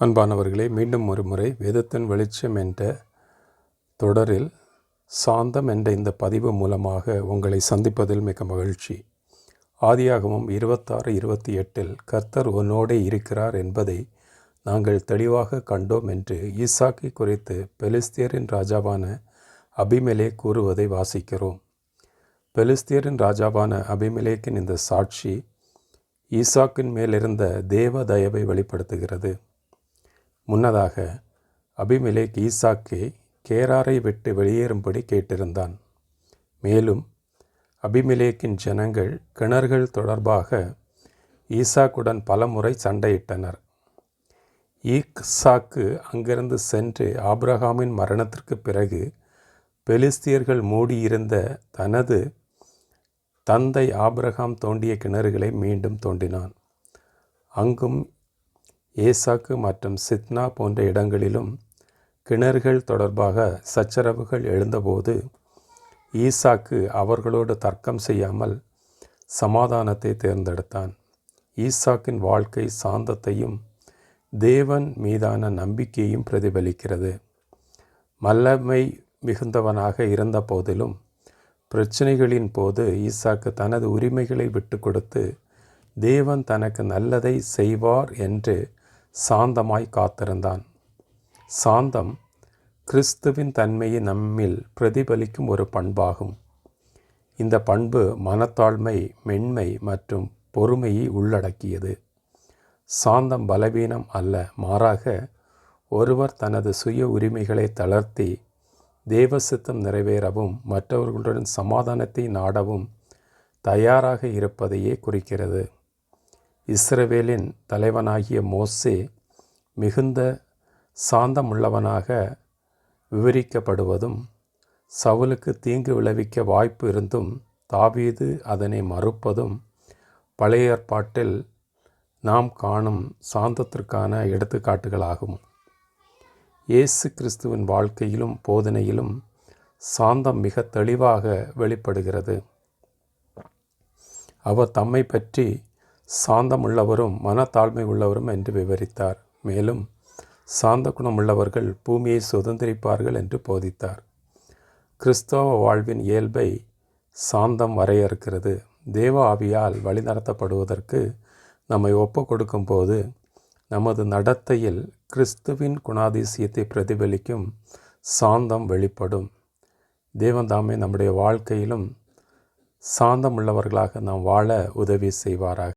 அன்பானவர்களே, மீண்டும் ஒரு முறை வேதத்தின் வெளிச்சம் என்ற தொடரில் சாந்தம் என்ற இந்த பதிவு மூலமாக உங்களை சந்திப்பதில் மிக மகிழ்ச்சி. ஆதியாகமம் 26:28 கர்த்தர் உன்னோடே இருக்கிறார் என்பதை நாங்கள் தெளிவாக கண்டோம் என்று ஈசாக்கை குறித்து பெலிஸ்தியரின் ராஜாவான அபிமெலேக் கூறுவதை வாசிக்கிறோம். பெலிஸ்தியரின் ராஜாவான அபிமெலேக்கின் இந்த சாட்சி ஈசாக்கின் மேலிருந்த தேவ தயவை வெளிப்படுத்துகிறது. முன்னதாக அபிமெலேக் ஈசாக்கை கேராரை விட்டு வெளியேறும்படி கேட்டிருந்தான். மேலும் அபிமெலேக்கின் ஜனங்கள் கிணறுகள் தொடர்பாக ஈசாக்குடன் பலமுறை சண்டையிட்டனர். ஈசாக்கு அங்கிருந்து சென்று ஆபிரகாமின் மரணத்திற்கு பிறகு பெலிஸ்தியர்கள் மூடியிருந்த தனது தந்தை ஆபிரகாம் தோண்டிய கிணறுகளை மீண்டும் தோண்டினான். அங்கும் ஏசாக்கு மற்றும் சித்னா போன்ற இடங்களிலும் கிணறுகள் தொடர்பாக சச்சரவுகள் எழுந்தபோது ஈசாக்கு அவர்களோடு தர்க்கம் செய்யாமல் சமாதானத்தை தேர்ந்தெடுத்தான். ஈசாக்கின் வாழ்க்கை சாந்தத்தையும் தேவன் மீதான நம்பிக்கையும் பிரதிபலிக்கிறது. வல்லமை மிகுந்தவனாக இருந்த போதிலும் பிரச்சனைகளின் போது ஈசாக்கு தனது உரிமைகளை விட்டு கொடுத்து தேவன் தனக்கு நல்லதை செய்வார் என்று சாந்தமாய் காத்திருந்தான். சாந்தம் கிறிஸ்துவின் தன்மையை நம்மில் பிரதிபலிக்கும் ஒரு பண்பாகும். இந்த பண்பு மனத்தாழ்மை, மென்மை மற்றும் பொறுமையை உள்ளடக்கியது. சாந்தம் பலவீனம் அல்ல, மாறாக ஒருவர் தனது சுய உரிமைகளை தளர்த்தி தேவ சித்தம் நிறைவேறவும் மற்றவர்களுடன் சமாதானத்தை நாடவும் தயாராக இருப்பதையே குறிக்கிறது. இஸ்ரவேலின் தலைவனாகிய மோசே மிகுந்த சாந்தமுள்ளவனாக விவரிக்கப்படுவதும் சவுலுக்கு தீங்கு விளைவிக்க வாய்ப்பு இருந்தும் தாவீது அதனை மறுப்பதும் பழைய ஏற்பாட்டில் நாம் காணும் சாந்தத்திற்கான எடுத்துக்காட்டுகளாகும். இயேசு கிறிஸ்துவின் வாழ்க்கையிலும் போதனையிலும் சாந்தம் மிக தெளிவாக வெளிப்படுகிறது. அவர் தம்மை பற்றி சாந்தமுள்ளவரும் மனத்தாழ்மை உள்ளவரும் என்று விவரித்தார். மேலும் சாந்த குணமுள்ளவர்கள் பூமியை சுதந்திரிப்பார்கள் என்று போதித்தார். கிறிஸ்தவ வாழ்வின் இயல்பை சாந்தம் வரையறுக்கிறது. தேவ ஆவியால் வழிநடத்தப்படுவதற்கு நம்மை ஒப்பு கொடுக்கும் போது நமது நடத்தையில் கிறிஸ்துவின் குணாதிசயத்தை பிரதிபலிக்கும் சாந்தம் வெளிப்படும். தேவன் தாமே நம்முடைய வாழ்க்கையிலும் சாந்தமுள்ளவர்களாக நாம் வாழ உதவி செய்வாராக.